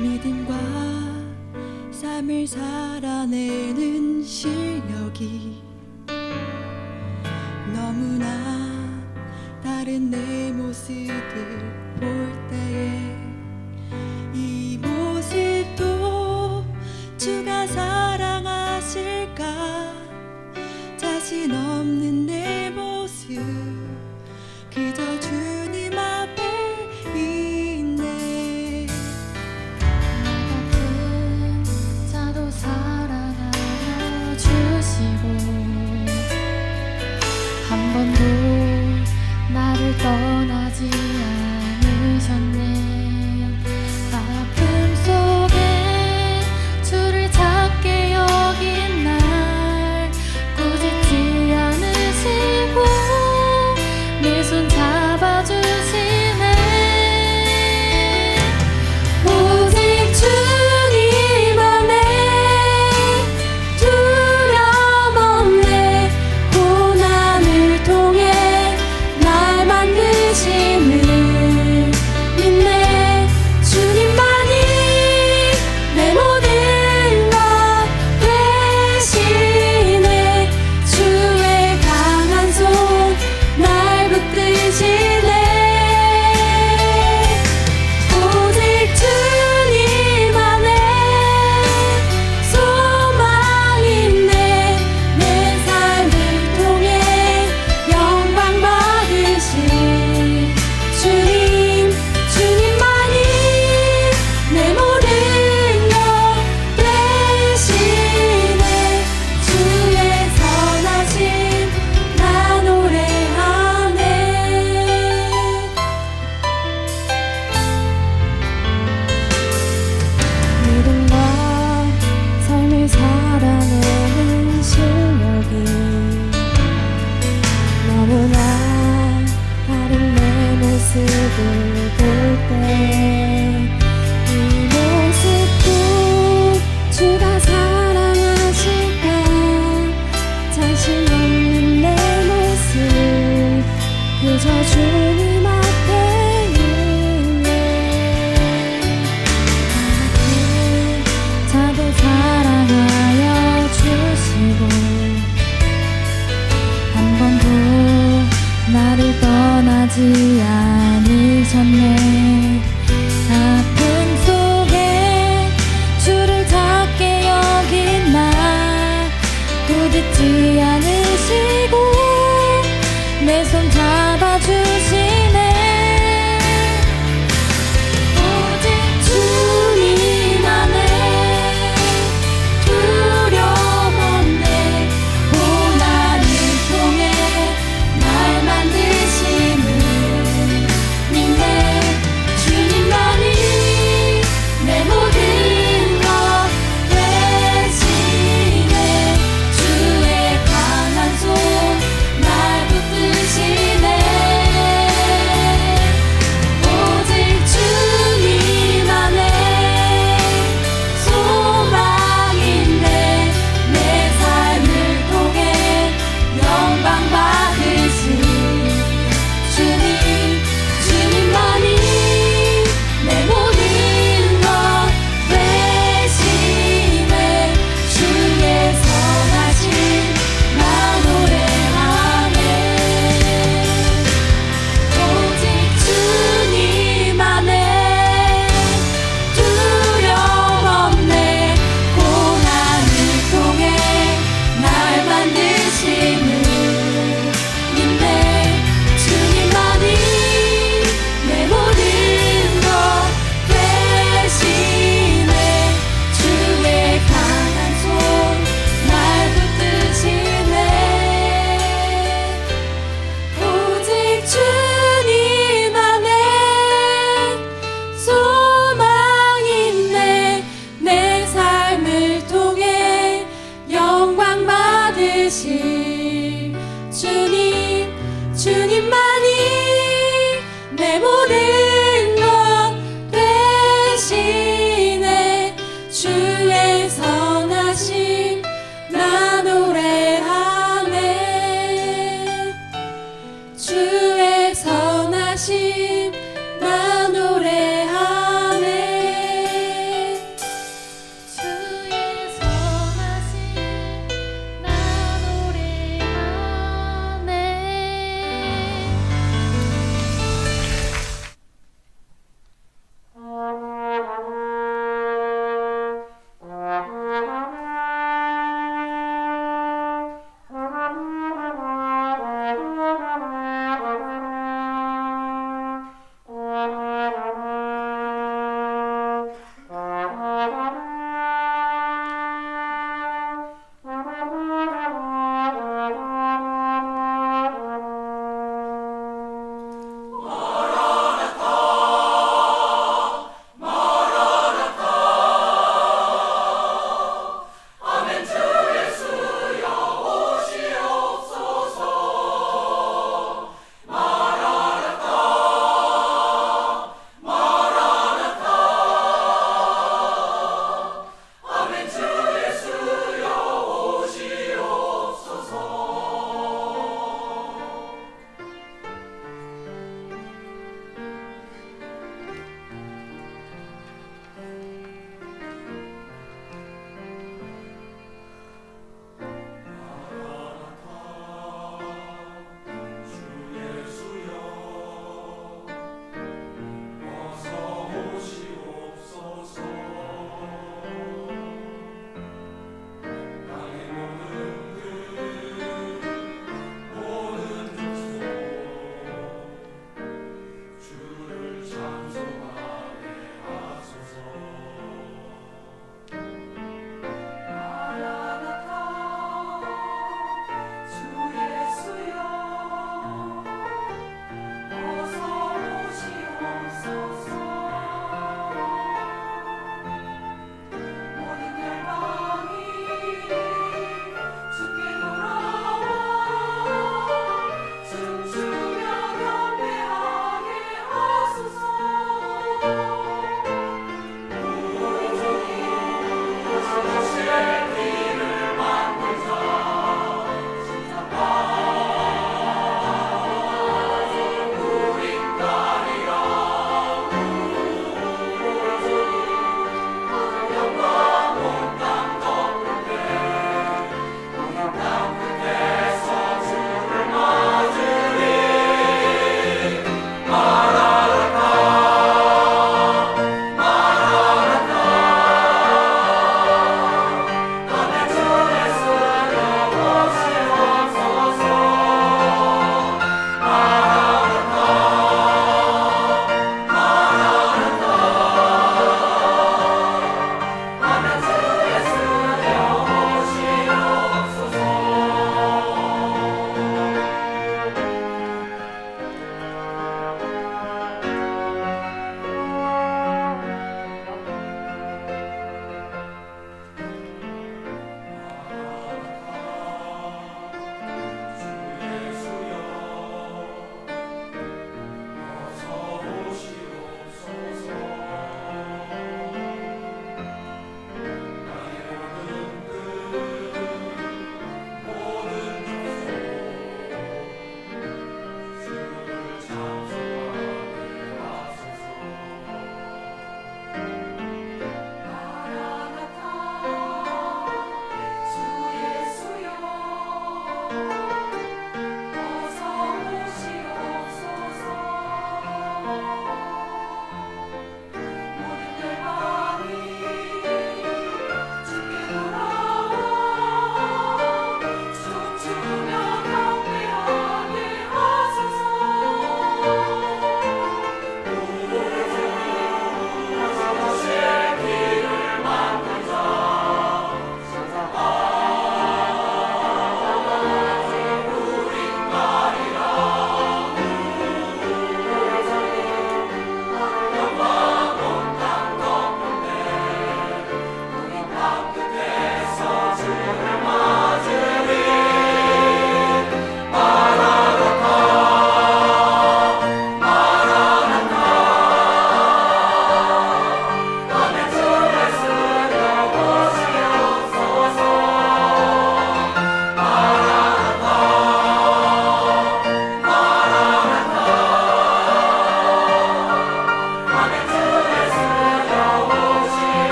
믿음과 삶을 살아내는 실력이 너무나 다른 내 모습을 볼 때에 이 모습도 주가 사랑하실까? 자신 없는 내 모습 그저 주님 앞에 있네. 나 같은 자도 사랑하여 주시고 한 번도 나를 떠나지 않으셨네. 아픔 속에 주를 찾게 여긴 날 꾸짖지 않으시고 내 손 잡아주시네. 오직 주님 안에 두려움 없네. 고난을 통해 날 만드심을 믿네. 주님만이 내 모든 것 되시네. 주의 강한 손 날 붙드시네. 오직 주님 안에 소망 있네. 내 삶을 통해 영광 받으신 주님만이 내 모든 것 되시네. 주의 선하심 나 노래하네. 믿음과 삶을 살아내는 실력이 너무나 다른 내 모습을 볼 때 이 모습도 주가 사랑하실까? 자신 없는 내 모습 그저 주님 앞에 있네. 자도 사랑하여 주시고 한 번도 나를 떠나지 않으셨네.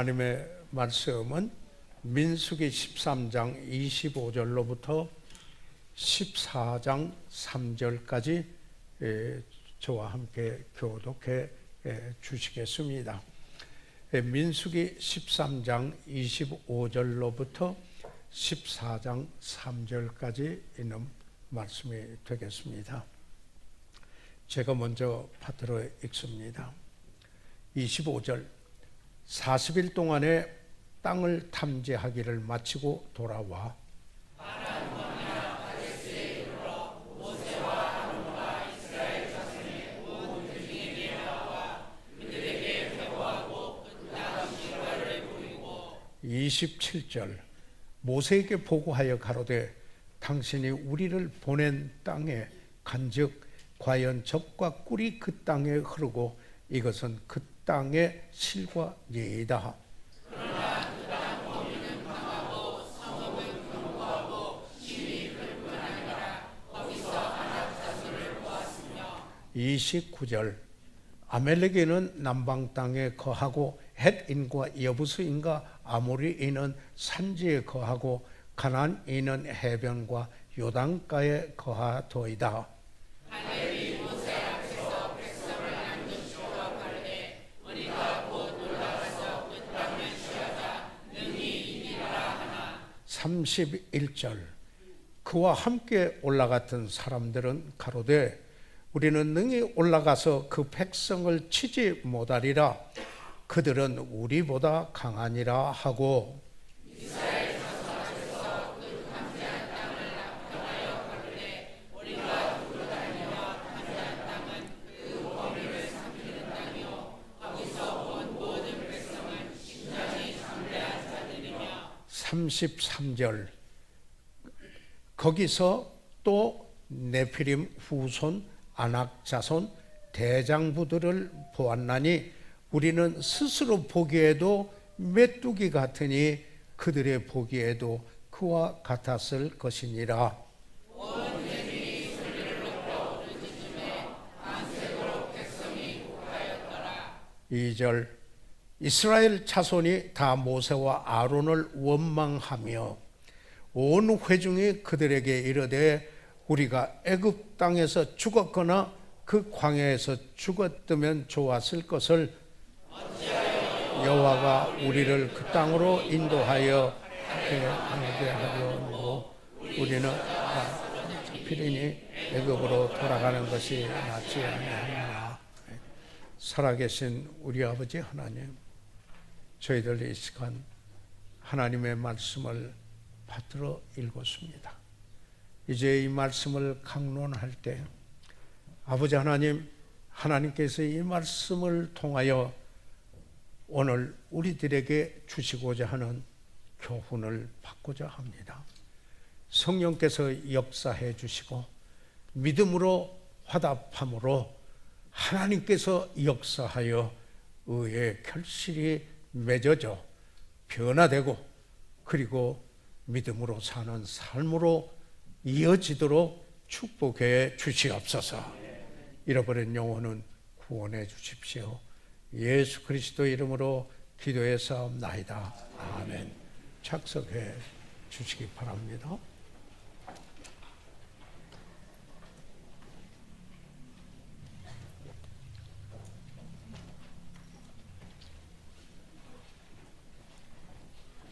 하나님의 말씀은 민수기 13장 25절로부터 14장 3절까지 저와 함께 교독해 주시겠습니다. 민수기 13장 25절로부터 14장 3절까지 있는 말씀이 되겠습니다. 제가 먼저 파트로 읽습니다. 25절, 40일 동안에 땅을 탐지하기를 마치고 돌아와 (27절) 모세에게 보고하여 가로되 당신이 우리를 보낸 땅에 간즉 과연 젖과 꿀이 그 땅에 흐르고 이것은 그 땅의 실과 예이다. 그러나 그 땅 범위는 강하고 성읍은 견고하고 심히 불편하니라. 거기서 아낙 자손을 보았으며 29절 아멜렉인은 남방 땅에 거하고 헷인과 여부스인과 아모리인은 산지에 거하고 가나안인은 해변과 요단가에 거하도이다. 하늘이 모세 앞에서 백성을 남긴 주와 가르되 우리가 곧 올라가서 그 땅을 취하자 능히 이기리라 하나. 31절 그와 함께 올라갔던 사람들은 가로되 우리는 능히 올라가서 그 백성을 치지 못하리라. 그들은 우리보다 강하니라 하고 이스라엘 자손 앞에서 그 탐지한 땅을 나타나여 가르되 우리가 두루 다니며 탐지한 땅은 그 범위를 삼키는 땅이요 거기서 온 모든 백성은 신장이 담대한 자들이며 33절 거기서 또 네피림 후손 아낙 자손 대장부들을 보았나니 우리는 스스로 보기에도 메뚜기 같으니 그들의 보기에도 그와 같았을 것이니라. 온 대중이 소리를 높여 울음짖음에 밤새도록 백성이 욱하였더라. 2절 이스라엘 자손이 다 모세와 아론을 원망하며 온 회중이 그들에게 이르되 우리가 애굽 땅에서 죽었거나 그 광야에서 죽었으면 좋았을 것을 여호와가 우리를 그 땅으로 인도하여 하게 하려고 우리는 잡히리니 애굽으로 돌아가는 것이 낫지 아니하느냐. 살아계신 우리 아버지 하나님, 저희들 이 시간 하나님의 말씀을 받들어 읽었습니다. 이제 이 말씀을 강론할 때 아버지 하나님, 하나님께서 이 말씀을 통하여 오늘 우리들에게 주시고자 하는 교훈을 받고자 합니다. 성령께서 역사해 주시고 믿음으로 화답함으로 하나님께서 역사하여 의의 결실이 맺어져 변화되고 그리고 믿음으로 사는 삶으로 이어지도록 축복해 주시옵소서. 잃어버린 영혼은 구원해 주십시오. 예수 그리스도 이름으로 기도해 사옵나이다. 아멘. 착석해 주시기 바랍니다.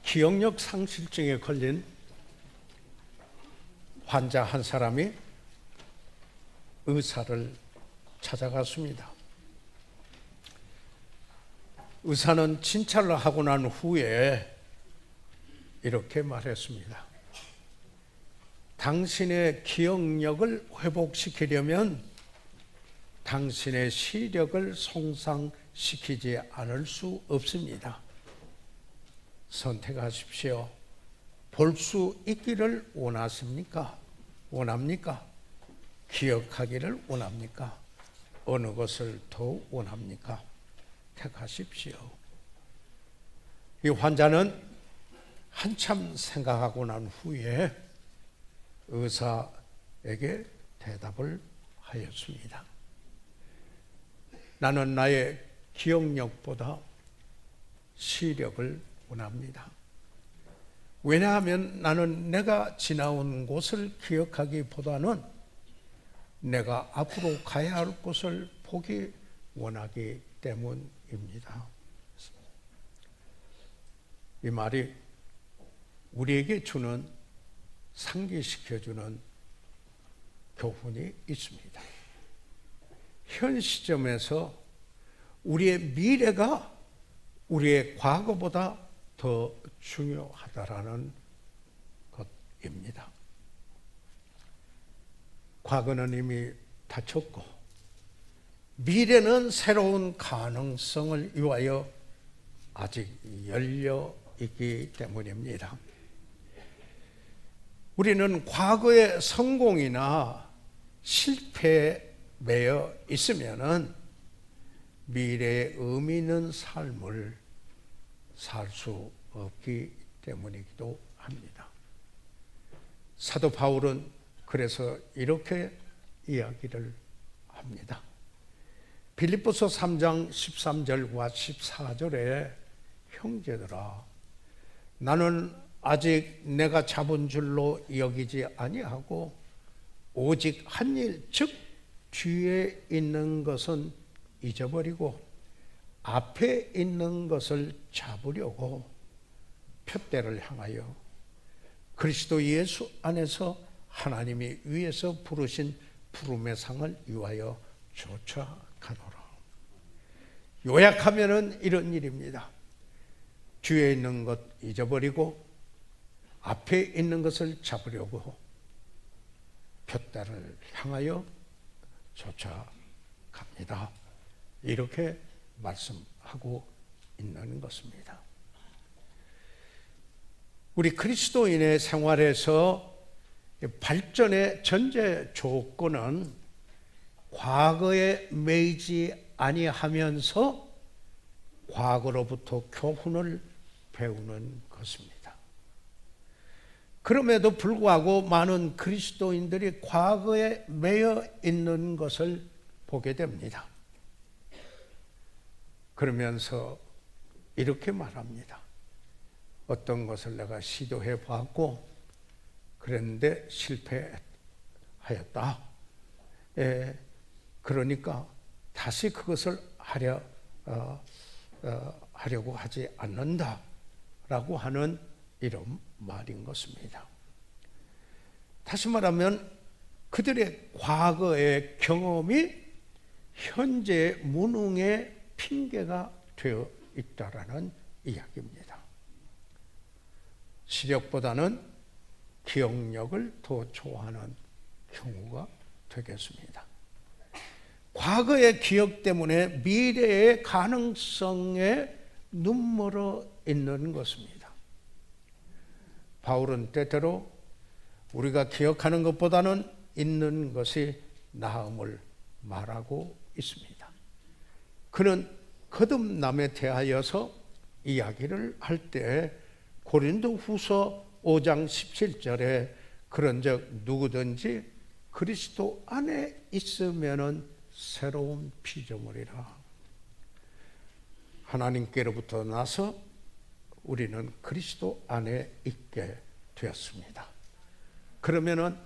기억력 상실증에 걸린 환자 한 사람이 의사를 찾아갔습니다. 의사는 진찰을 하고 난 후에 이렇게 말했습니다. 당신의 기억력을 회복시키려면 당신의 시력을 손상시키지 않을 수 없습니다. 선택하십시오. 볼 수 있기를 원하십니까? 원합니까? 기억하기를 원합니까? 어느 것을 더 원합니까? 택하십시오. 이 환자는 한참 생각하고 난 후에 의사에게 대답을 하였습니다. 나는 나의 기억력보다 시력을 원합니다. 왜냐하면 나는 내가 지나온 곳을 기억하기보다는 내가 앞으로 가야 할 곳을 보기 원하기 때문입니다. 이 말이 우리에게 주는 상기시켜주는 교훈이 있습니다. 현 시점에서 우리의 미래가 우리의 과거보다 더 중요하다라는 것입니다. 과거는 이미 다쳤고 미래는 새로운 가능성을 위하여 아직 열려 있기 때문입니다. 우리는 과거의 성공이나 실패에 매여 있으면은 미래에 의미 있는 삶을 살 수 없기 때문이기도 합니다. 사도 바울은 그래서 이렇게 이야기를 합니다. 빌립보서 3장 13절과 14절에 형제들아 나는 아직 내가 잡은 줄로 여기지 아니하고 오직 한 일 즉 뒤에 있는 것은 잊어버리고 앞에 있는 것을 잡으려고 푯대를 향하여 그리스도 예수 안에서 하나님이 위에서 부르신 부름의 상을 위하여 쫓아가노라. 요약하면은 이런 일입니다. 뒤에 있는 것 잊어버리고 앞에 있는 것을 잡으려고 푯대를 향하여 쫓아갑니다. 이렇게 말씀하고 있는 것입니다. 우리 그리스도인의 생활에서 발전의 전제 조건은 과거에 매이지 아니하면서 과거로부터 교훈을 배우는 것입니다. 그럼에도 불구하고 많은 그리스도인들이 과거에 매여 있는 것을 보게 됩니다. 그러면서 이렇게 말합니다. 어떤 것을 내가 시도해 봤고 그랬는데 실패하였다. 그러니까 다시 그것을 하려고 하지 않는다라고 하는 이런 말인 것입니다. 다시 말하면 그들의 과거의 경험이 현재의 무능의 핑계가 되어 있다라는 이야기입니다. 시력보다는 기억력을 더 좋아하는 경우가 되겠습니다. 과거의 기억 때문에 미래의 가능성에 눈멀어 있는 것입니다. 바울은 때때로 우리가 기억하는 것보다는 있는 것이 나음을 말하고 있습니다. 그는 거듭남에 대하여서 이야기를 할 때 고린도후서 5장 17절에 그런즉 누구든지 그리스도 안에 있으면은 새로운 피조물이라. 하나님께로부터 나서 우리는 그리스도 안에 있게 되었습니다. 그러면은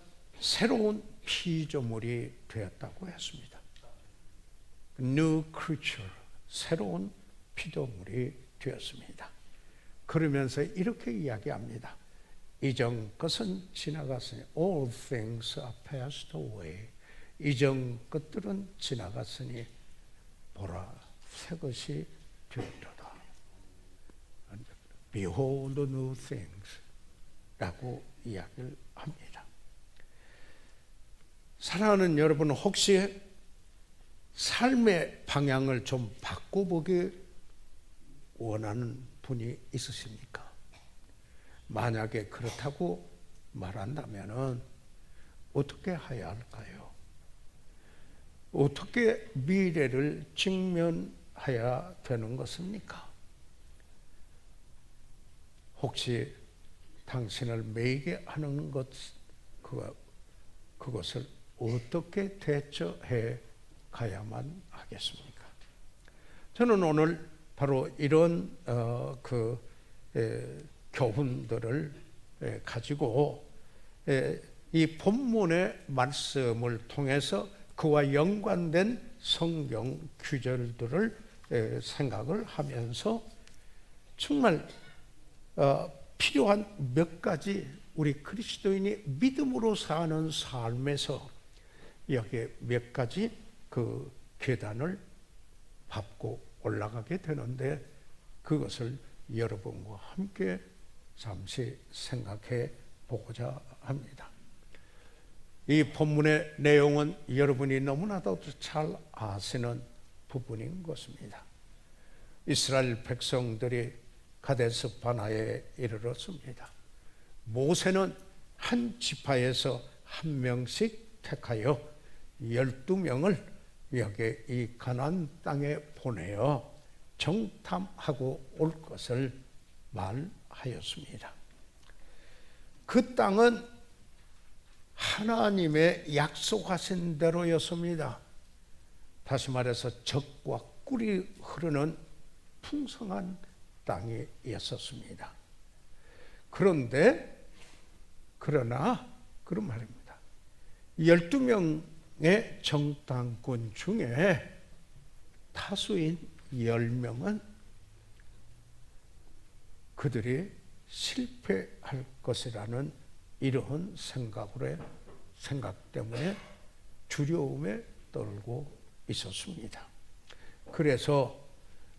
새로운 피조물이 되었다고 했습니다. New creature, 새로운 피조물이 되었습니다. 그러면서 이렇게 이야기합니다. 이전 것은 지나갔으니 all things are passed away. 이전 것들은 지나갔으니 보라 새 것이 되었도다. Behold new things 라고 이야기를 합니다. 사랑하는 여러분, 혹시 삶의 방향을 좀 바꿔보기 원하는 분이 있으십니까? 만약에 그렇다고 말한다면 어떻게 해야 할까요? 어떻게 미래를 직면해야 되는 것입니까? 혹시 당신을 매이게 하는 그것을 어떻게 대처해 가야만 하겠습니까? 저는 오늘 바로 이런 교훈들을 가지고 이 본문의 말씀을 통해서 그와 연관된 성경 구절들을 생각을 하면서 정말 필요한 몇 가지 우리 그리스도인이 믿음으로 사는 삶에서 여기에 몇 가지 그 계단을 밟고 올라가게 되는데 그것을 여러분과 함께 잠시 생각해 보고자 합니다. 이 본문의 내용은 여러분이 너무나도 잘 아시는 부분인 것입니다. 이스라엘 백성들이 가데스 바나에 이르렀습니다. 모세는 한 지파에서 한 명씩 택하여 12명을 여기 이 가나안 땅에 보내어 정탐하고 올 것을 말하였습니다. 그 땅은 하나님의 약속하신 대로였습니다. 다시 말해서 젖과 꿀이 흐르는 풍성한 땅이었습니다. 그러나 그런 말입니다. 12명의 정탐꾼 중에 다수인 10명은 그들이 실패할 것이라는 이러한 생각 때문에 두려움에 떨고 있었습니다. 그래서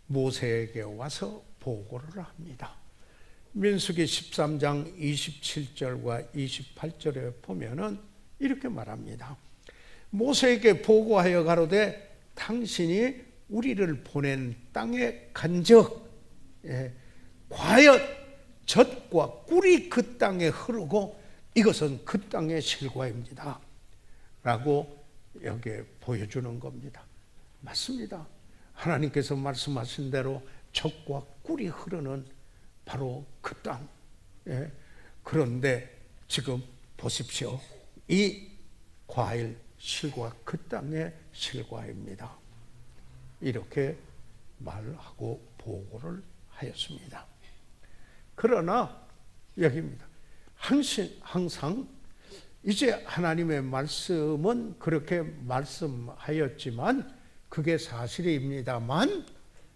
모세에게 와서 보고를 합니다. 민수기 13장 27절과 28절에 보면은 이렇게 말합니다. 모세에게 보고하여 가로되 당신이 우리를 보낸 땅에 간적 과연 젖과 꿀이 그 땅에 흐르고 이것은 그 땅의 실과입니다 라고 여기에 보여주는 겁니다. 맞습니다. 하나님께서 말씀하신 대로 젖과 꿀이 흐르는 바로 그 땅. 그런데 지금 보십시오. 이 과일 실과 그 땅의 실과입니다. 이렇게 말하고 보고를 하였습니다. 그러나 여기입니다. 항상 이제 하나님의 말씀은 그렇게 말씀하였지만 그게 사실입니다만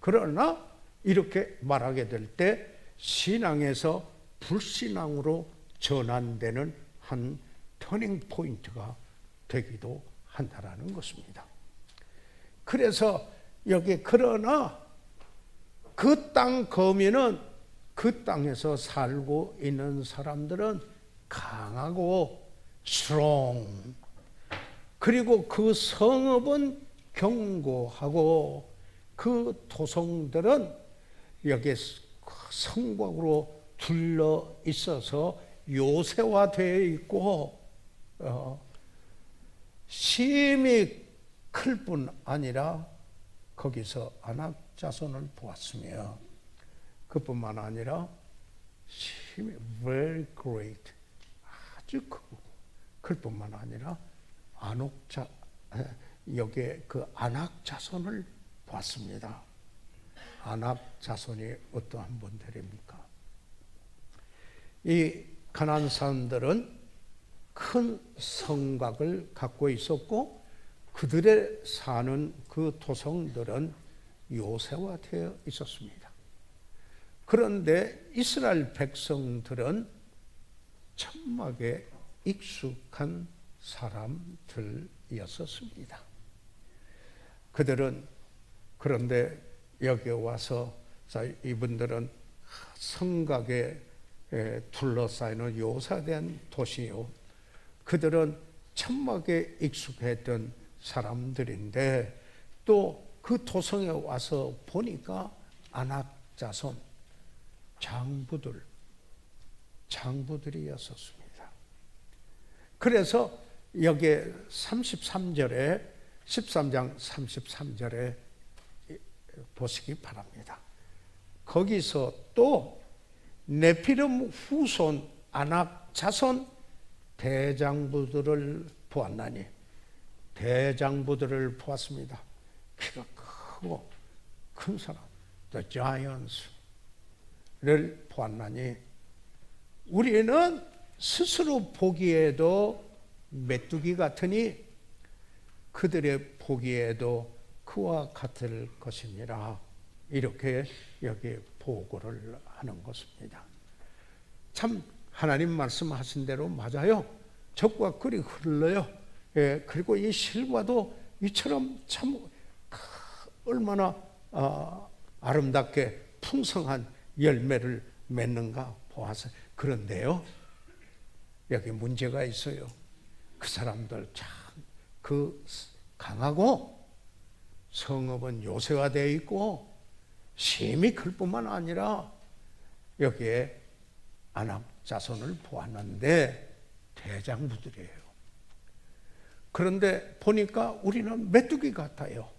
그러나 이렇게 말하게 될 때 신앙에서 불신앙으로 전환되는 한 터닝 포인트가 되기도 한다라는 것입니다. 그래서 여기 그러나 그 땅 거민은 그 땅에서 살고 있는 사람들은 강하고 strong 그리고 그 성읍은 견고하고 그 도성들은 여기에 성곽으로 둘러 있어서 요새화되어 있고 심히 클 뿐 아니라 거기서 아낙 자손을 보았으며 그뿐만 아니라 힘이 very great 아주 크고 클 뿐만 아니라 여기에 그 아낙 자손을 보았습니다. 아낙 자손이 어떠한 분들입니까? 이 가나안 사람들은 큰 성곽을 갖고 있었고 그들의 사는 그 도성들은 요새화되어 있었습니다. 그런데 이스라엘 백성들은 천막에 익숙한 사람들이었습니다. 그들은 그런데 여기 와서 이분들은 성곽에 둘러싸이는 요새된 도시요. 그들은 천막에 익숙했던 사람들인데 또 그 도성에 와서 보니까 아낙 자손 장부들이었습니다. 그래서 여기 33절에 13장 33절에 보시기 바랍니다. 거기서 또 네피림 후손 아낙 자손 대장부들을 보았나니 대장부들을 보았습니다. 키가 크고 큰 사람 the giants를 보았나니 우리는 스스로 보기에도 메뚜기 같으니 그들의 보기에도 그와 같을 것이니라. 이렇게 여기 보고를 하는 것입니다. 참 하나님 말씀하신 대로 맞아요. 적과 꿀이 흘러요. 예, 그리고 이 실과도 이처럼 참 얼마나 아름답게 풍성한 열매를 맺는가 보아서. 그런데요, 여기 문제가 있어요. 그 사람들 참 그 강하고 성읍은 요새화되어 있고 심히 클 뿐만 아니라 여기에 아낙 자손을 보았는데 대장부들이에요. 그런데 보니까 우리는 메뚜기 같아요.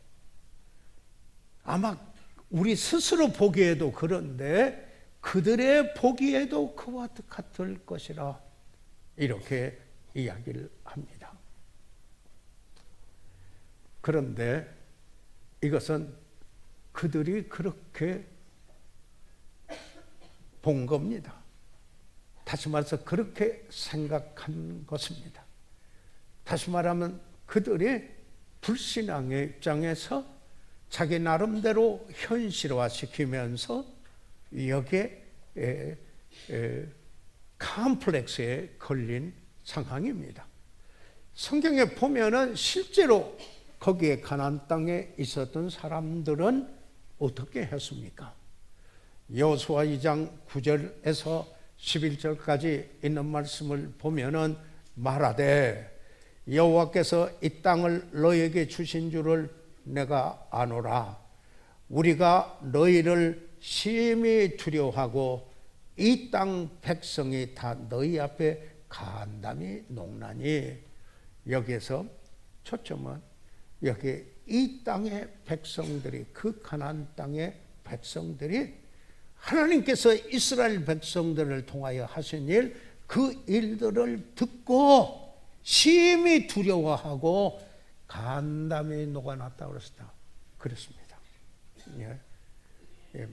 아마 우리 스스로 보기에도 그런데 그들의 보기에도 그와 같을 것이라 이렇게 이야기를 합니다. 그런데 이것은 그들이 그렇게 본 겁니다. 다시 말해서 그렇게 생각한 것입니다. 다시 말하면 그들이 불신앙의 입장에서 자기 나름대로 현실화시키면서 여기에 컴플렉스에 걸린 상황입니다. 성경에 보면은 실제로 거기에 가나안 땅에 있었던 사람들은 어떻게 했습니까? 여호수아 2장 9절에서 11절까지 있는 말씀을 보면은 말하되 여호와께서 이 땅을 너희에게 주신 줄을 내가 아노라. 우리가 너희를 심히 두려워하고 이 땅 백성이 다 너희 앞에 간담이 녹나니. 여기에서 초점은 여기 이 땅의 백성들이, 그 가나안 땅의 백성들이 하나님께서 이스라엘 백성들을 통하여 하신 일, 그 일들을 듣고 심히 두려워하고 간담이 녹아났다고 그랬습니다. 예. 예.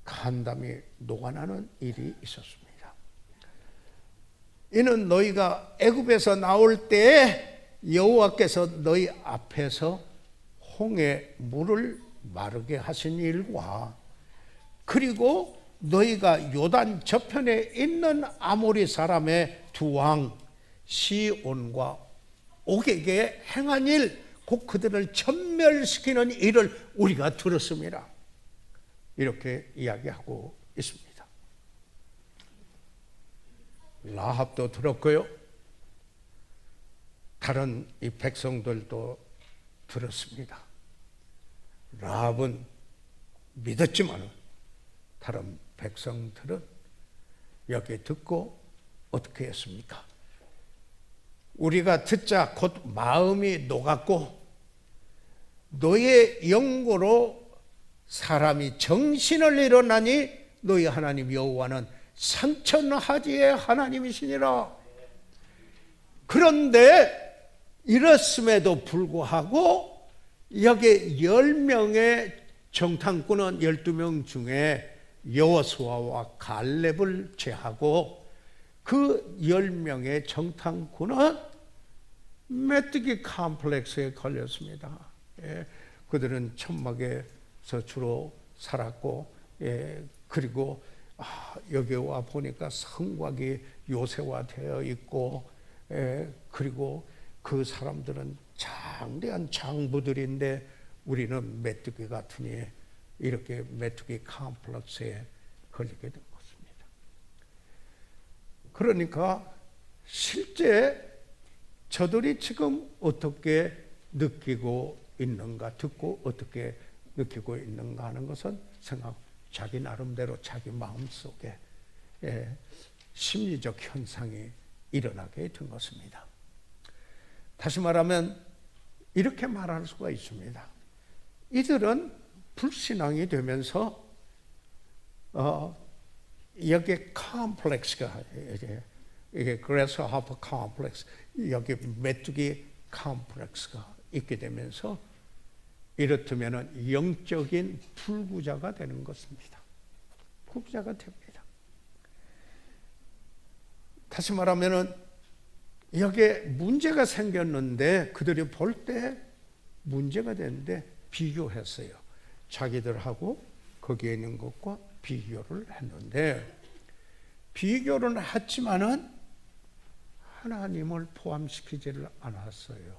간담이 녹아나는 일이 있었습니다. 이는 너희가 애굽에서 나올 때 여호와께서 너희 앞에서 홍해 물을 마르게 하신 일과 그리고 너희가 요단 저편에 있는 아모리 사람의 두 왕 시온과 옥에게 행한 일, 곧 그들을 전멸시키는 일을 우리가 들었습니다. 이렇게 이야기하고 있습니다. 라합도 들었고요. 다른 이 백성들도 들었습니다. 라합은 믿었지만 다른 백성들은 여기 듣고 어떻게 했습니까? 우리가 듣자 곧 마음이 녹았고 너의 영고로 사람이 정신을 잃어나니 너희 하나님 여호와는 산천하지의 하나님이시니라. 그런데 이렇음에도 불구하고 여기 10명의 정탐꾼은 12명 중에 여호수아와 갈렙을 제하고 그 10명의 정탐꾼은 메뚜기 컴플렉스에 걸렸습니다. 예, 그들은 천막에서 주로 살았고, 예, 그리고 여기 와 보니까 성곽이 요새화되어 있고, 예, 그리고 그 사람들은 장대한 장부들인데 우리는 메뚜기 같으니 이렇게 메뚜기 컴플렉스에 걸리게 된 것입니다. 그러니까 실제 저들이 지금 어떻게 느끼고 있는가, 듣고 어떻게 느끼고 있는가 하는 것은 자기 나름대로 자기 마음속에 심리적 현상이 일어나게 된 것입니다. 다시 말하면 이렇게 말할 수가 있습니다. 이들은 불신앙이 되면서 여기 컴플렉스가 이게 그래서하프 컴플렉스, 여기 메뚜기 컴플렉스가 있게 되면서 이렇다면 영적인 불구자가 되는 것입니다. 불구자가 됩니다. 다시 말하면 여기에 문제가 생겼는데 그들이 볼 때 문제가 되는데 비교했어요. 자기들하고 거기에 있는 것과 비교를 했는데, 비교는 했지만은 하나님을 포함시키지를 않았어요.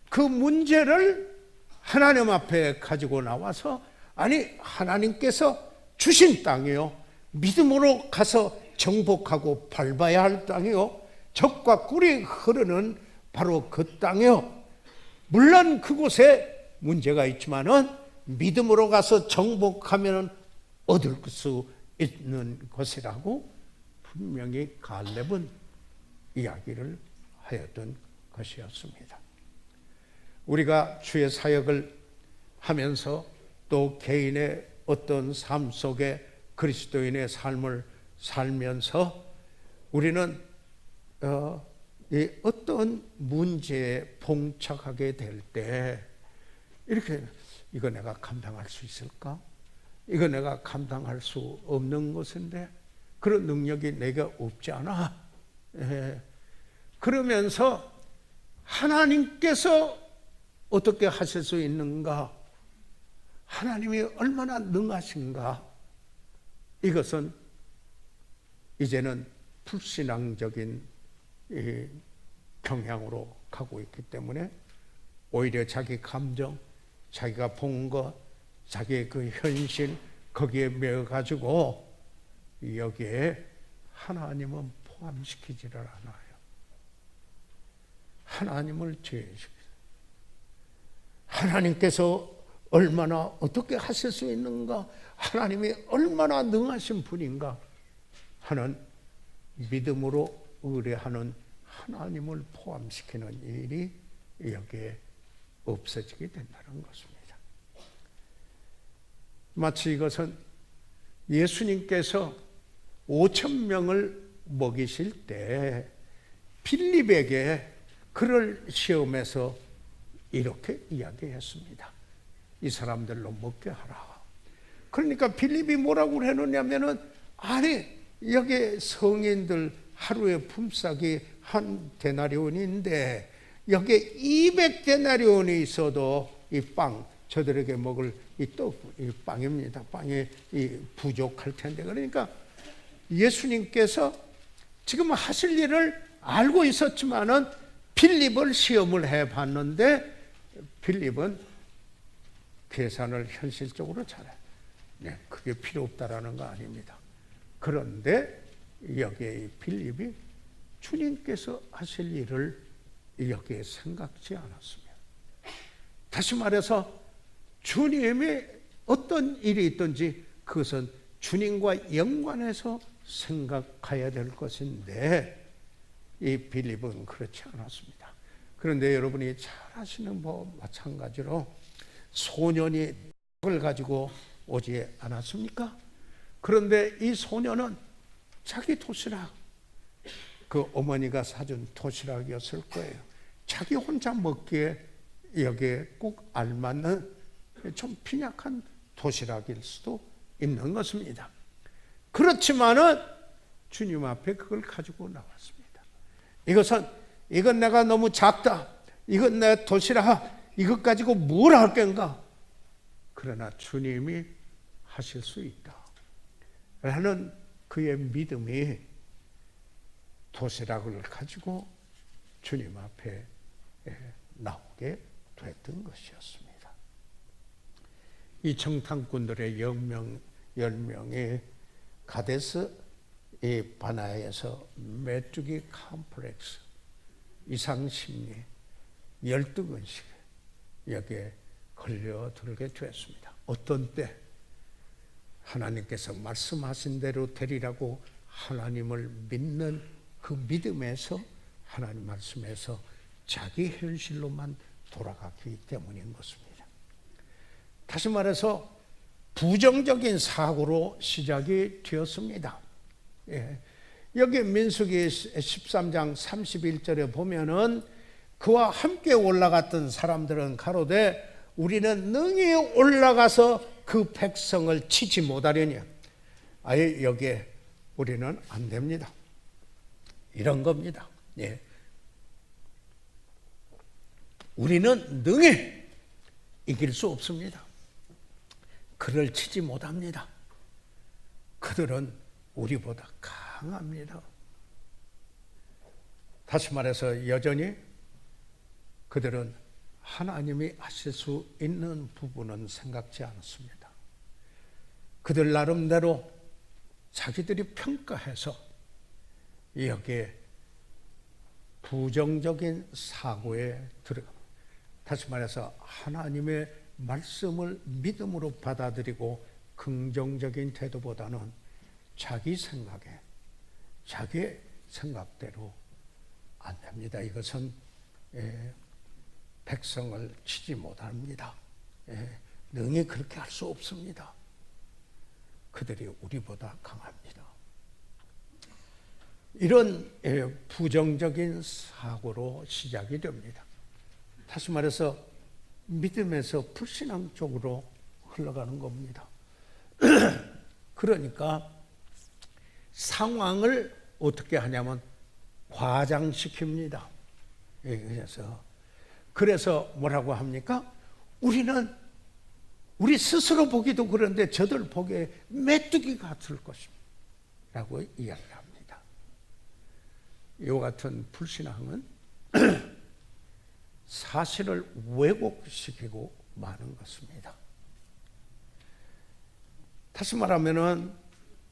그 문제를 하나님 앞에 가지고 나와서, 아니 하나님께서 주신 땅이요, 믿음으로 가서 정복하고 밟아야 할 땅이요, 젖과 꿀이 흐르는 바로 그 땅이요, 물론 그곳에 문제가 있지만은 믿음으로 가서 정복하면 얻을 수 있는 것이라고 분명히 갈렙은 이야기를 하였던 것이었습니다. 우리가 주의 사역을 하면서 또 개인의 어떤 삶 속에 그리스도인의 삶을 살면서 우리는 어떤 문제에 봉착하게 될 때 이렇게, 이거 내가 감당할 수 있을까? 이거 내가 감당할 수 없는 것인데 그런 능력이 내게 없지 않아. 그러면서 하나님께서 어떻게 하실 수 있는가? 하나님이 얼마나 능하신가? 이것은 이제는 불신앙적인 경향으로 가고 있기 때문에 오히려 자기 감정, 자기가 본 것, 자기의 그 현실, 거기에 매여가지고 여기에 하나님은 포함시키지를 않아요. 하나님을 제외시켜요. 하나님께서 얼마나 어떻게 하실 수 있는가, 하나님이 얼마나 능하신 분인가 하는 믿음으로 의뢰하는 하나님을 포함시키는 일이 여기에 없어지게 된다는 것입니다. 마치 이것은 예수님께서 5,000명을 먹이실 때 빌립에게 그를 시험해서 이렇게 이야기했습니다. 이 사람들로 먹게 하라. 그러니까 빌립이 뭐라고 했느냐면은, 아니 여기 성인들 하루에 품삯이 한 데나리온인데 여기에 200데나리온이 있어도 이 빵, 저들에게 먹을 이 떡, 이 빵입니다. 빵이 부족할 텐데. 그러니까 예수님께서 지금 하실 일을 알고 있었지만은 빌립을 시험을 해봤는데 빌립은 계산을 현실적으로 잘해. 네, 그게 필요 없다라는 거 아닙니다. 그런데 여기에 빌립이 주님께서 하실 일을 여기에 생각지 않았습니다. 다시 말해서 주님이 어떤 일이 있든지 그것은 주님과 연관해서 생각해야 될 것인데 이 빌립은 그렇지 않았습니다. 그런데 여러분이 잘 아시는 뭐 마찬가지로 소년이 떡을 가지고 오지 않았습니까? 그런데 이 소년은 자기 도시락, 그 어머니가 사준 도시락이었을 거예요. 자기 혼자 먹기에 여기에 꼭 알맞는 좀 빈약한 도시락일 수도 있는 것입니다. 그렇지만은 주님 앞에 그걸 가지고 나왔습니다. 이건 내가 너무 작다. 이건 내 도시락, 이것 가지고 뭘 할 건가? 그러나 주님이 하실 수 있다 라는 그의 믿음이 도시락을 가지고 주님 앞에 나오게 됐던 것이었습니다. 이 정탐꾼들의 10명이 가데스 이 바나에서 메뚜기 컴플렉스, 이상심리 12건씩 여기에 걸려들게 되었습니다. 어떤 때 하나님께서 말씀하신 대로 되리라고 하나님을 믿는 그 믿음에서, 하나님 말씀에서 자기 현실로만 돌아갔기 때문인 것입니다. 다시 말해서 부정적인 사고로 시작이 되었습니다. 여기 민수기 13장 31절에 보면은 그와 함께 올라갔던 사람들은 가로되 우리는 능히 올라가서 그 백성을 치지 못하려니 아예 여기에 우리는 안 됩니다. 이런 겁니다. 예. 우리는 능히 이길 수 없습니다. 그를 치지 못합니다. 그들은 우리보다 강합니다. 다시 말해서 여전히 그들은 하나님이 하실 수 있는 부분은 생각지 않습니다. 그들 나름대로 자기들이 평가해서 여기에 부정적인 사고에 들어갑니다. 다시 말해서 하나님의 말씀을 믿음으로 받아들이고 긍정적인 태도보다는 자기 생각에, 자기 생각대로 안 됩니다. 이것은 백성을 치지 못합니다. 능히 그렇게 할 수 없습니다. 그들이 우리보다 강합니다. 이런 부정적인 사고로 시작이 됩니다. 다시 말해서 믿음에서 불신앙 쪽으로 흘러가는 겁니다. 그러니까 상황을 어떻게 하냐면 과장시킵니다. 그래서 뭐라고 합니까? 우리는 우리 스스로 보기도 그런데 저들 보기에 메뚜기 같을 것입니다. 라고 이야기합니다. 이와 같은 불신앙은 사실을 왜곡시키고 마는 것입니다. 다시 말하면은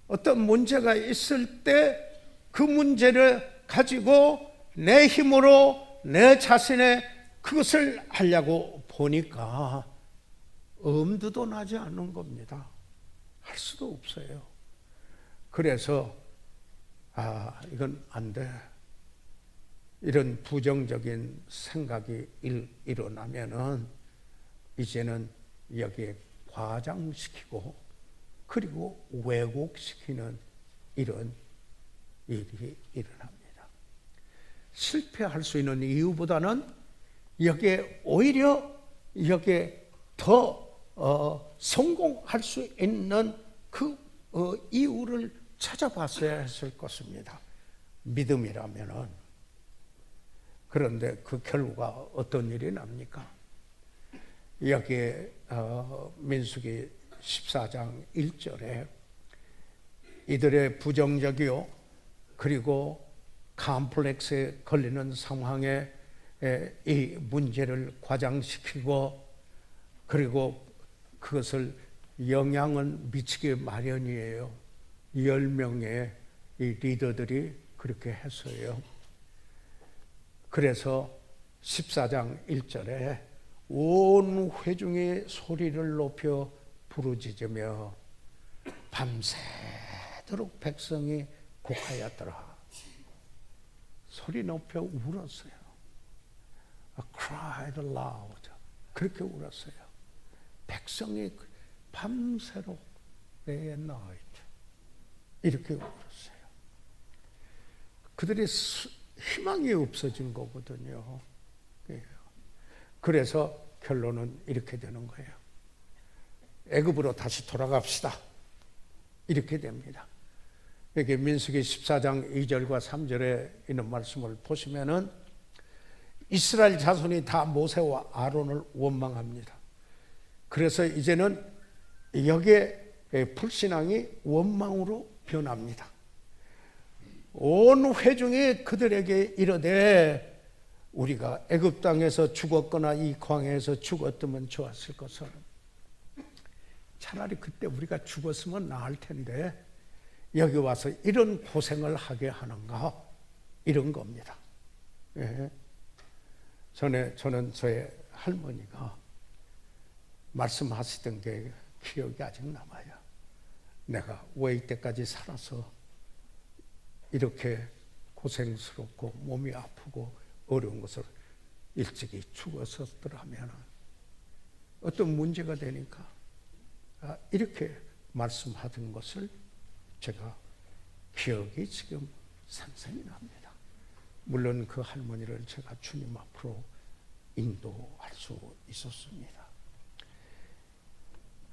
어떤 문제가 있을 때 그 문제를 가지고 내 힘으로 내 자신의 그것을 하려고 보니까 엄두도 나지 않는 겁니다. 할 수도 없어요. 그래서 이건 안 돼. 이런 부정적인 생각이 일어나면은 이제는 여기에 과장시키고 그리고 왜곡시키는 이런 일이 일어납니다. 실패할 수 있는 이유보다는 여기에 오히려 여기에 더 성공할 수 있는 그 이유를 찾아봤어야 했을 것입니다. 믿음이라면은. 그런데 그 결과 어떤 일이 납니까? 여기에 민수기 14장 1절에 이들의 부정적이요 그리고 컴플렉스에 걸리는 상황에 이 문제를 과장시키고 그리고 그것을 영향을 미치기 마련이에요. 10명의 이 리더들이 그렇게 했어요. 그래서 14장 1절에 온 회중이 소리를 높여 부르짖으며 밤새도록 백성이 곡하였더라. 소리 높여 울었어요. cried aloud. 그렇게 울었어요. 백성이 밤새도록 day and night 이렇게 울었어요. 그들이 희망이 없어진 거거든요. 그래서 결론은 이렇게 되는 거예요. 애굽으로 다시 돌아갑시다. 이렇게 됩니다. 여기 민수기 14장 2절과 3절에 있는 말씀을 보시면은 이스라엘 자손이 다 모세와 아론을 원망합니다. 그래서 이제는 여기에 불신앙이 원망으로 변합니다. 온 회중이 그들에게 이르되 우리가 애굽 땅에서 죽었거나 이 광야에서 죽었으면 좋았을 것을 차라리 그때 우리가 죽었으면 나을 텐데 여기 와서 이런 고생을 하게 하는가 이런 겁니다. 예. 저는 저의 할머니가 말씀하시던 게 기억이 아직 남아요. 내가 왜 이때까지 살아서 이렇게 고생스럽고 몸이 아프고 어려운 것을 일찍이 죽었었더라면 어떤 문제가 되니까 이렇게 말씀하던 것을 제가 기억이 지금 생생히 납니다. 물론 그 할머니를 제가 주님 앞으로 인도할 수 있었습니다.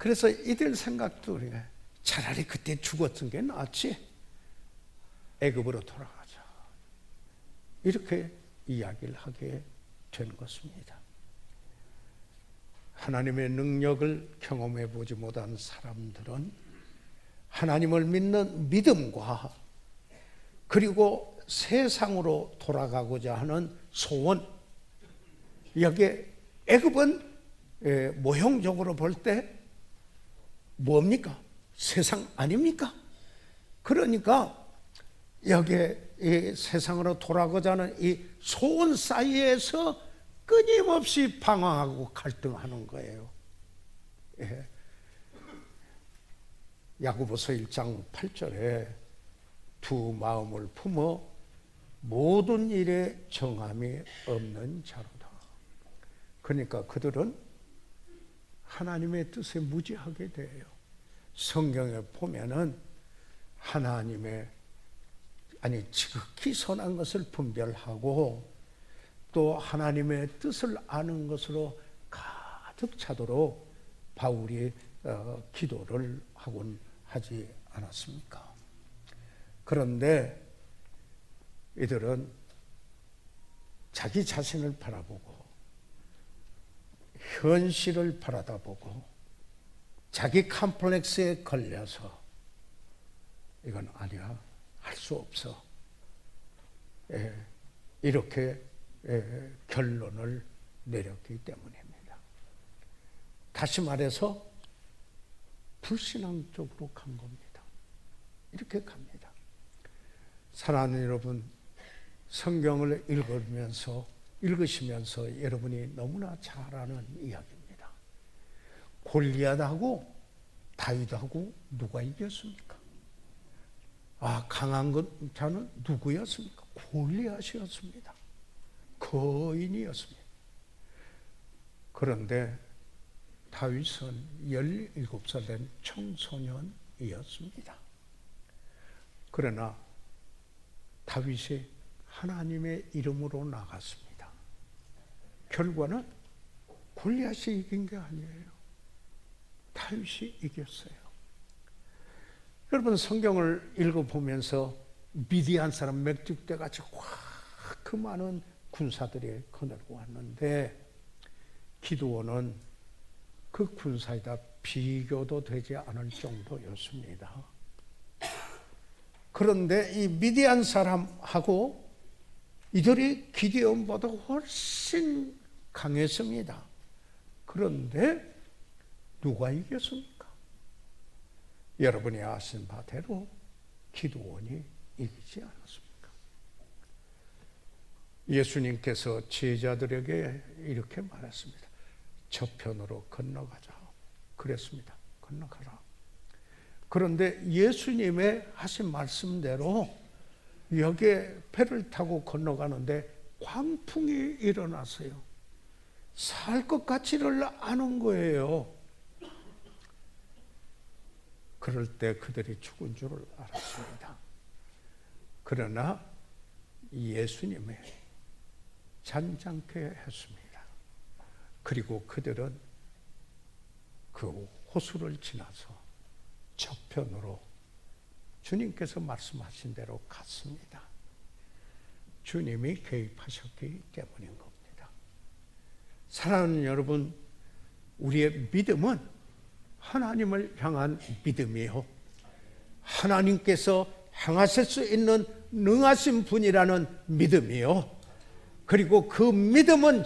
그래서 이들 생각도 그래. 차라리 그때 죽었던 게 낫지. 애굽으로 돌아가자. 이렇게 이야기를 하게 된 것입니다. 하나님의 능력을 경험해 보지 못한 사람들은 하나님을 믿는 믿음과 그리고 세상으로 돌아가고자 하는 소원, 여기에 애굽은 모형적으로 볼 때 뭡니까? 세상 아닙니까? 그러니까 여기에 이 세상으로 돌아가고자 하는 이 소원 사이에서 끊임없이 방황하고 갈등하는 거예요. 예. 야고보서 1장 8절에 두 마음을 품어 모든 일에 정함이 없는 자로다. 그러니까 그들은 하나님의 뜻에 무지하게 돼요. 성경에 보면은 하나님의 지극히 선한 것을 분별하고 또 하나님의 뜻을 아는 것으로 가득 차도록 바울이 기도를 하곤 하지 않았습니까? 그런데 이들은 자기 자신을 바라보고 현실을 바라다보고 자기 컴플렉스에 걸려서 이건 아니야, 할 수 없어, 이렇게 결론을 내렸기 때문입니다. 다시 말해서 불신앙 쪽으로 간 겁니다. 이렇게 갑니다. 사랑하는 여러분, 성경을 읽으시면서 여러분이 너무나 잘 아는 이야기입니다. 골리앗하고 다윗하고 누가 이겼습니까? 강한 자는 누구였습니까? 골리앗이었습니다. 거인이었습니다. 그런데 다윗은 17살 된 청소년이었습니다. 그러나 다윗이 하나님의 이름으로 나갔습니다. 결과는 골리앗이 이긴 게 아니에요. 다윗이 이겼어요. 여러분, 성경을 읽어보면서 미디안 사람 맥죽대 같이 그 많은 군사들이 거느리고 왔는데 기드온은 그 군사에다 비교도 되지 않을 정도였습니다. 그런데 이 미디안 사람하고 이들이 기드온보다 훨씬 강했습니다. 그런데 누가 이겼습니까? 여러분이 아신 바대로 기드온이 이기지 않았습니까? 예수님께서 제자들에게 이렇게 말했습니다. 저편으로 건너가자. 그랬습니다. 건너가라. 그런데 예수님의 하신 말씀대로 여기에 배를 타고 건너가는데 광풍이 일어났어요. 살 것 같지를 않은 거예요. 그럴 때 그들이 죽은 줄을 알았습니다. 그러나 예수님의 잔잔케 했습니다. 그리고 그들은 그 호수를 지나서 저편으로 주님께서 말씀하신 대로 갔습니다. 주님이 개입하셨기 때문인 겁니다. 사랑하는 여러분, 우리의 믿음은 하나님을 향한 믿음이요, 하나님께서 행하실 수 있는 능하신 분이라는 믿음이요, 그리고 그 믿음은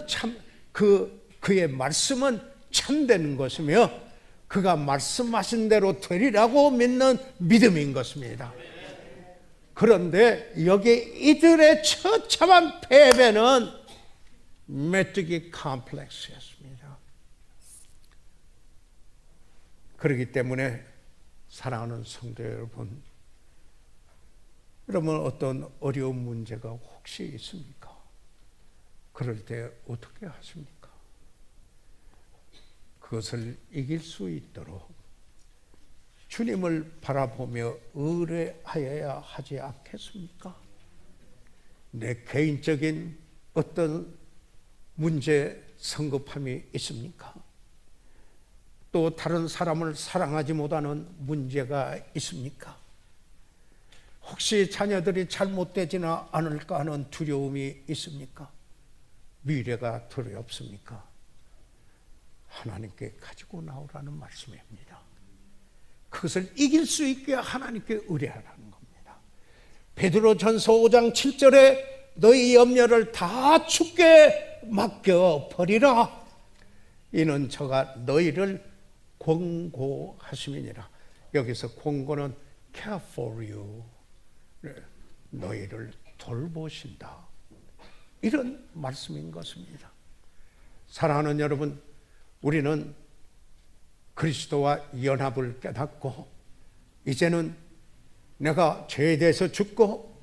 그의 말씀은 참되는 것이며 그가 말씀하신 대로 되리라고 믿는 믿음인 것입니다. 그런데 여기 이들의 처참한 패배는 메뚜기 컴플렉스였습니다. 그렇기 때문에 사랑하는 성도 여러분, 여러분 어떤 어려운 문제가 혹시 있습니까? 그럴 때 어떻게 하십니까? 그것을 이길 수 있도록 주님을 바라보며 의뢰하여야 하지 않겠습니까? 내 개인적인 어떤 문제 성급함이 있습니까? 또 다른 사람을 사랑하지 못하는 문제가 있습니까? 혹시 자녀들이 잘못되지는 않을까 하는 두려움이 있습니까? 미래가 두렵습니까? 하나님께 가지고 나오라는 말씀입니다. 그것을 이길 수 있게 하나님께 의뢰하라는 겁니다. 베드로전서 5장 7절에 너희 염려를 다 주께 맡겨버리라. 이는 저가 너희를 권고하심이니라. 여기서 권고는 care for you, 너희를 돌보신다, 이런 말씀인 것입니다. 사랑하는 여러분, 우리는 그리스도와 연합을 깨닫고 이제는 내가 죄에 대해서 죽고,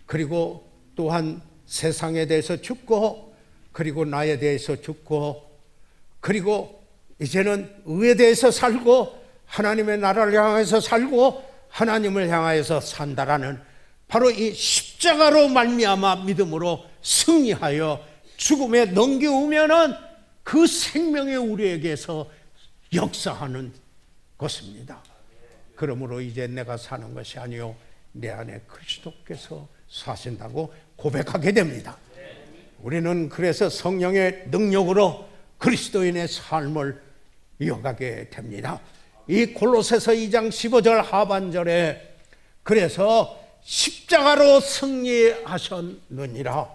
그리고 또한 세상에 대해서 죽고, 그리고 나에 대해서 죽고, 그리고 이제는 의에 대해서 살고 하나님의 나라를 향해서 살고 하나님을 향하여서 산다라는 바로 이 십자가로 말미암아 믿음으로 승리하여 죽음에 넘겨오면은 그 생명이 우리에게서 역사하는 것입니다. 그러므로 이제 내가 사는 것이 아니요 내 안에 그리스도께서 사신다고 고백하게 됩니다. 우리는 그래서 성령의 능력으로 그리스도인의 삶을 이어가게 됩니다. 이 골로새서 2장 15절 하반절에 그래서 십자가로 승리하셨느니라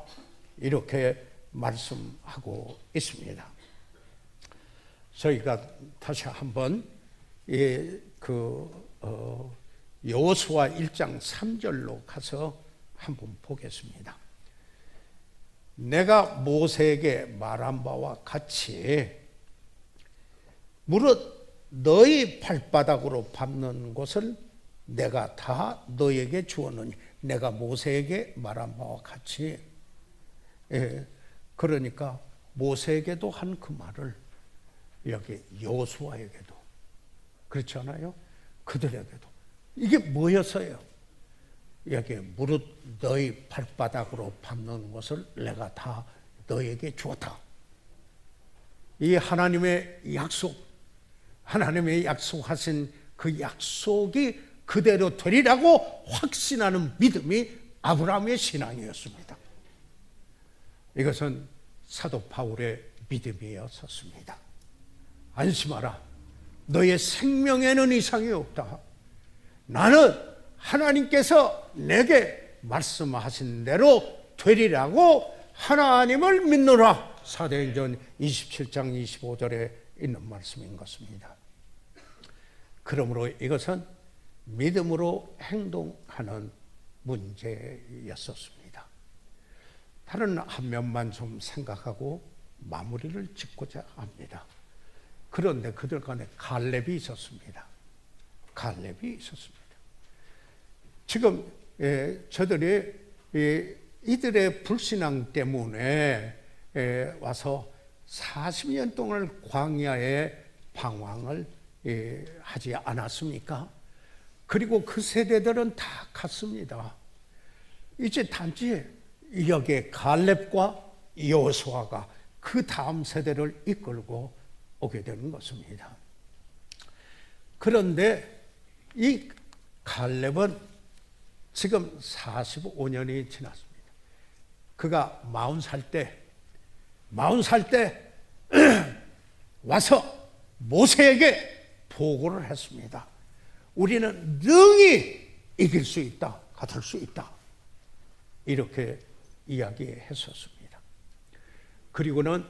이렇게 말씀하고 있습니다. 저희가 다시 한번 여호수아 1장 3절로 가서 한번 보겠습니다. 내가 모세에게 말한 바와 같이 무릇 너희 발바닥으로 밟는 곳을 내가 다 너에게 주었느니, 내가 모세에게 말한 바와 같이. 그러니까 모세에게도 한 그 말을 여기 여호수아에게도, 그렇지 않아요? 그들에게도. 이게 뭐였어요? 여기 무릇 너희 발바닥으로 밟는 것을 내가 다 너에게 주었다. 이 하나님의 약속, 하나님의 약속하신 그 약속이 그대로 되리라고 확신하는 믿음이 아브라함의 신앙이었습니다. 이것은 사도 바울의 믿음이었습니다. 안심하라, 너의 생명에는 이상이 없다. 나는 하나님께서 내게 말씀하신 대로 되리라고 하나님을 믿노라. 사도행전 27장 25절에 있는 말씀인 것입니다. 그러므로 이것은 믿음으로 행동하는 문제였었습니다. 다른 한 면만 좀 생각하고 마무리를 짓고자 합니다. 그런데 그들 간에 갈렙이 있었습니다. 갈렙이 있었습니다. 지금 저들이 이들의 불신앙 때문에 와서 40년 동안 광야에 방황을 하지 않았습니까? 그리고 그 세대들은 다 갔습니다. 이제 단지 여기에 갈렙과 여호수아가 그 다음 세대를 이끌고 오게 되는 것입니다. 그런데 이 갈렙은 지금 45년이 지났습니다. 그가 40살 때 와서 모세에게 보고를 했습니다. 우리는 능히 이길 수 있다, 갖을 수 있다, 이렇게 이야기했었습니다. 그리고는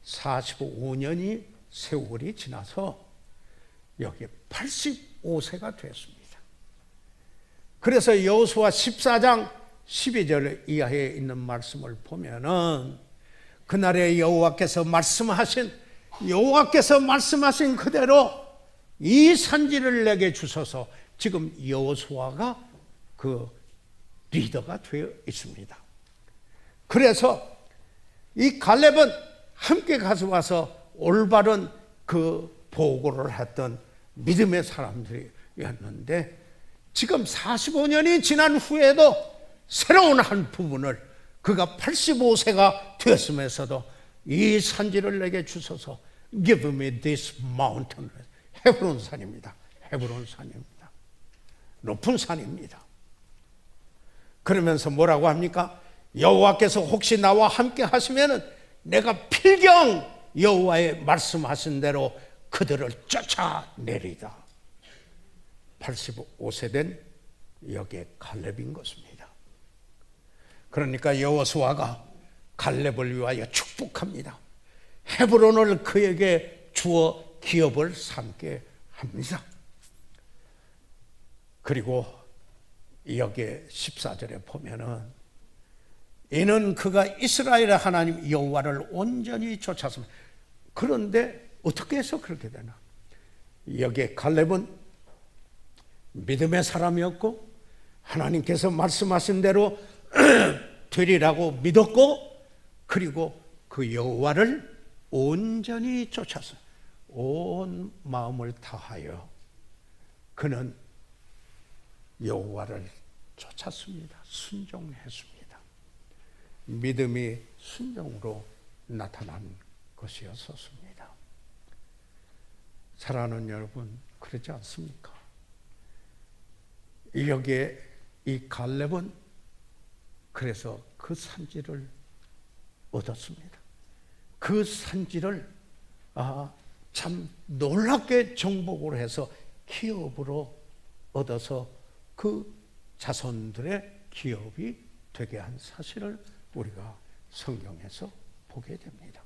45년이 세월이 지나서 여기 85세가 되었습니다. 그래서 여호수아 14장 12절 이하에 있는 말씀을 보면은 그날에 여호와께서 말씀하신 그대로 이 산지를 내게 주소서. 지금 여호수아가 그 리더가 되어 있습니다. 그래서 이 갈렙은 함께 가서 와서 올바른 그 보고를 했던 믿음의 사람들이었는데 지금 45년이 지난 후에도 새로운 한 부분을 그가 85세가 되었으면서도 이 산지를 내게 주소서. Give me this mountain. 헤브론 산입니다. 헤브론 산입니다. 높은 산입니다. 그러면서 뭐라고 합니까? 여호와께서 혹시 나와 함께 하시면은 내가 필경 여호와의 말씀하신 대로 그들을 쫓아내리다. 85세 된 여기에 갈렙인 것입니다. 그러니까 여호수아가 갈렙을 위하여 축복합니다. 헤브론을 그에게 주어 기업을 삼게 합니다. 그리고 여기에 14절에 보면은 이는 그가 이스라엘의 하나님 여호와를 온전히 쫓았습니다. 그런데 어떻게 해서 그렇게 되나? 여기에 갈렙은 믿음의 사람이었고 하나님께서 말씀하신 대로 되리라고 믿었고, 그리고 그 여호와를 온전히 쫓았어요. 온 마음을 다하여 그는 여호와를 쫓았습니다. 순종했습니다. 믿음이 순종으로 나타난 것이었습니다. 사랑하는 여러분, 그렇지 않습니까? 여기에 이 갈렙은 그래서 그 산지를 얻었습니다. 그 산지를 참 놀랍게 정복을 해서 기업으로 얻어서 그 자손들의 기업이 되게 한 사실을 우리가 성경에서 보게 됩니다.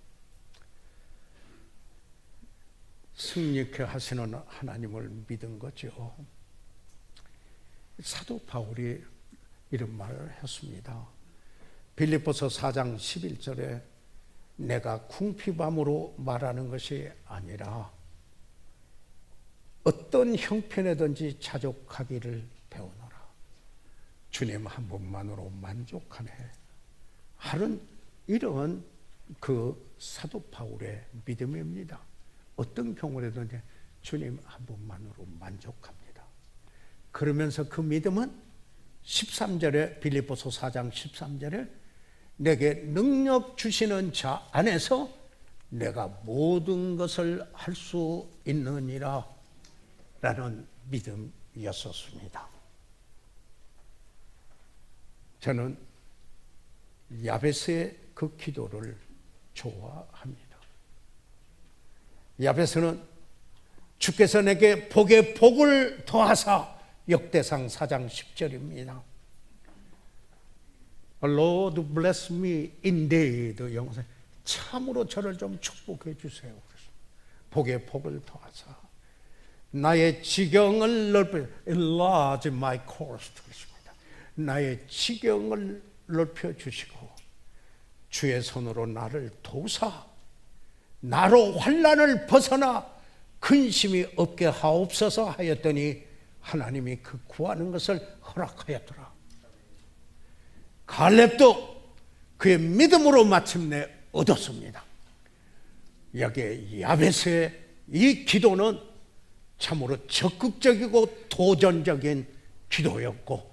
승리케 하시는 하나님을 믿은 거죠. 사도 바울이 이런 말을 했습니다. 빌립보서 4장 11절에 내가 궁핍함으로 말하는 것이 아니라 어떤 형편에든지 자족하기를 배우노라. 주님 한 분만으로 만족하네 하는 이런 그 사도 바울의 믿음입니다. 어떤 경우라든지 주님 한 분만으로 만족합니다. 그러면서 그 믿음은 13절에 빌립보서 4장 13절에 내게 능력 주시는 자 안에서 내가 모든 것을 할 수 있느니라 라는 믿음이었습니다. 저는 야베스의 그 기도를 좋아합니다. 야베스는 주께서 내게 복에 복을 더하사, 역대상 4장 10절입니다. Lord bless me indeed. 영어에 참으로 저를 좀 축복해 주세요. 복에 복을 더하사 나의 지경을 넓혀, enlarge my course. 나의 지경을 넓혀 주시고 주의 손으로 나를 도우사 나로 환난을 벗어나 근심이 없게 하옵소서 하였더니 하나님이 그 구하는 것을 허락하였더라. 갈렙도 그의 믿음으로 마침내 얻었습니다. 여기에 야베스의 이 기도는 참으로 적극적이고 도전적인 기도였고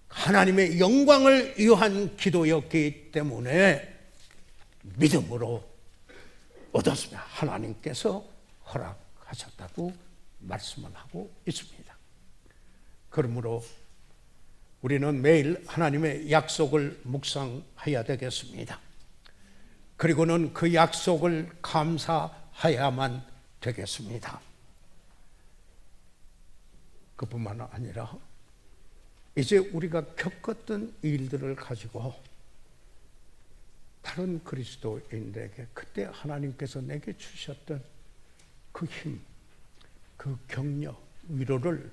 하나님의 영광을 위한 기도였기 때문에 믿음으로 얻었습니다. 하나님께서 허락하셨다고 말씀을 하고 있습니다. 그러므로 우리는 매일 하나님의 약속을 묵상해야 되겠습니다. 그리고는 그 약속을 감사해야만 되겠습니다. 그뿐만 아니라 이제 우리가 겪었던 일들을 가지고 다른 그리스도인들에게 그때 하나님께서 내게 주셨던 그 힘, 그 격려, 위로를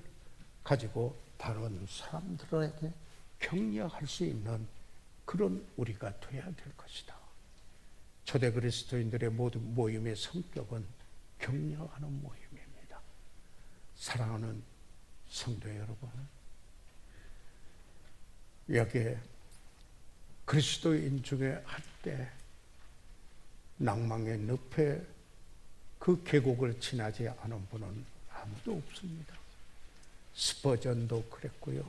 가지고 다른 사람들에게 격려할 수 있는 그런 우리가 돼야 될 것이다. 초대 그리스도인들의 모든 모임의 성격은 격려하는 모임입니다. 사랑하는 성도 여러분, 여기에 그리스도인 중에 한때 낭망의 늪에 그 계곡을 지나지 않은 분은 아무도 없습니다. 스퍼전도 그랬고요.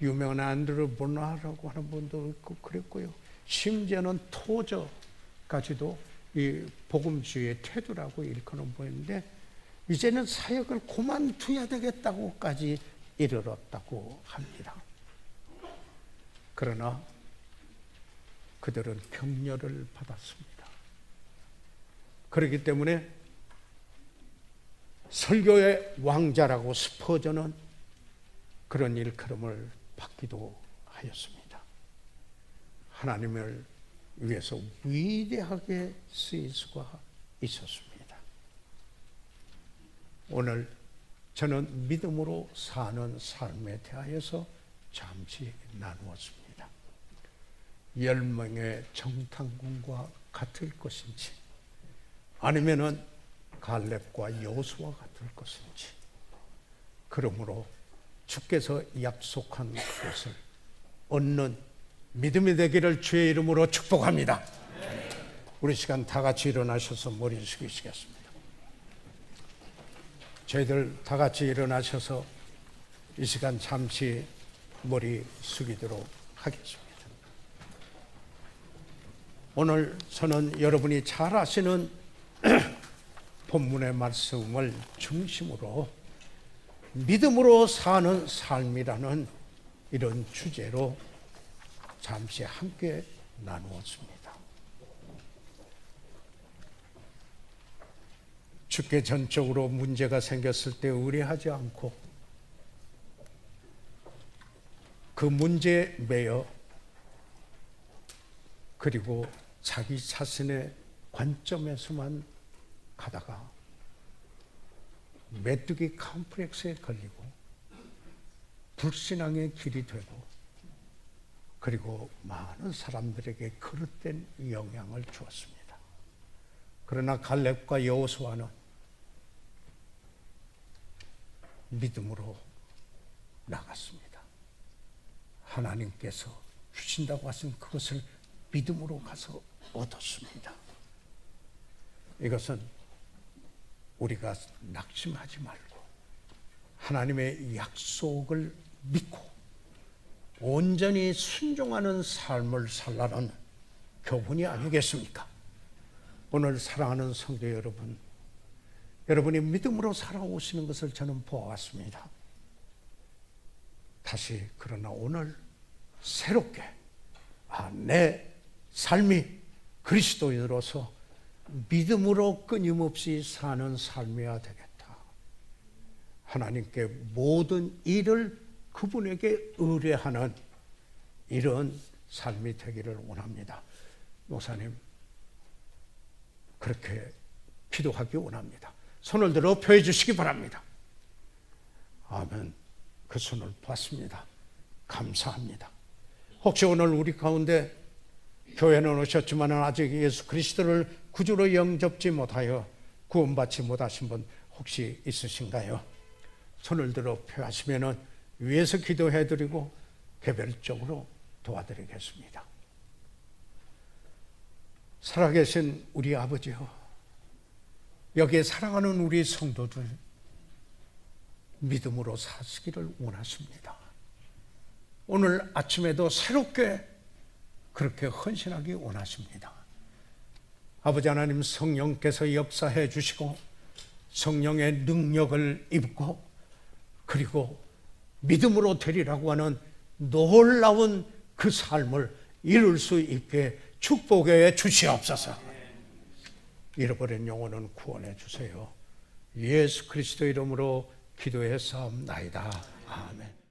유명한 안드루 보나라고 하는 분도 있고 그랬고요. 심지어는 토저까지도 이 복음주의의 태도라고 일컫는 분인데 이제는 사역을 그만둬야 되겠다고까지 이르렀다고 합니다. 그러나 그들은 격려를 받았습니다. 그렇기 때문에 설교의 왕자라고 스퍼전은 그런 일컬음을 받기도 하였습니다. 하나님을 위해서 위대하게 쓰일 수가 있었습니다. 오늘 저는 믿음으로 사는 삶에 대하여서 잠시 나누었습니다. 10명의 정탐꾼과 같을 것인지 아니면은 갈렙과 여호수아와 같을 것인지, 그러므로 주께서 약속한 그것을 얻는 믿음이 되기를 주의 이름으로 축복합니다. 우리 시간 다 같이 일어나셔서 머리 숙이시겠습니다. 저희들 다 같이 일어나셔서 이 시간 잠시 머리 숙이도록 하겠습니다. 오늘 저는 여러분이 잘 아시는 본문의 말씀을 중심으로 믿음으로 사는 삶이라는 이런 주제로 잠시 함께 나누었습니다. 주께 전적으로 문제가 생겼을 때 의뢰하지 않고 그 문제에 매여 그리고 자기 자신의 관점에서만 가다가 메뚜기 컴플렉스에 걸리고 불신앙의 길이 되고 그리고 많은 사람들에게 그릇된 영향을 주었습니다. 그러나 갈렙과 여호수아는 믿음으로 나갔습니다. 하나님께서 주신다고 하신 그것을 믿음으로 가서 얻었습니다. 이것은 우리가 낙심하지 말고 하나님의 약속을 믿고 온전히 순종하는 삶을 살라는 교훈이 아니겠습니까? 오늘 사랑하는 성도 여러분, 여러분이 믿음으로 살아오시는 것을 저는 보아왔습니다. 다시 그러나 오늘 새롭게 내 삶이 그리스도인으로서 믿음으로 끊임없이 사는 삶이어야 되겠다. 하나님께 모든 일을 그분에게 의뢰하는 이런 삶이 되기를 원합니다. 목사님, 그렇게 기도하기 원합니다. 손을 들어 표해 주시기 바랍니다. 아멘. 그 손을 봤습니다. 감사합니다. 혹시 오늘 우리 가운데 교회는 오셨지만 아직 예수 그리스도를 구주로 영접지 못하여 구원받지 못하신 분 혹시 있으신가요? 손을 들어 표하시면 위에서 기도해드리고 개별적으로 도와드리겠습니다. 살아계신 우리 아버지요, 여기에 사랑하는 우리 성도들 믿음으로 사시기를 원하십니다. 오늘 아침에도 새롭게 그렇게 헌신하기 원하십니다. 아버지 하나님, 성령께서 역사해 주시고 성령의 능력을 입고 그리고 믿음으로 되리라고 하는 놀라운 그 삶을 이룰 수 있게 축복해 주시옵소서. 잃어버린 영혼은 구원해 주세요. 예수 그리스도 이름으로 기도해 사옵나이다. 아멘.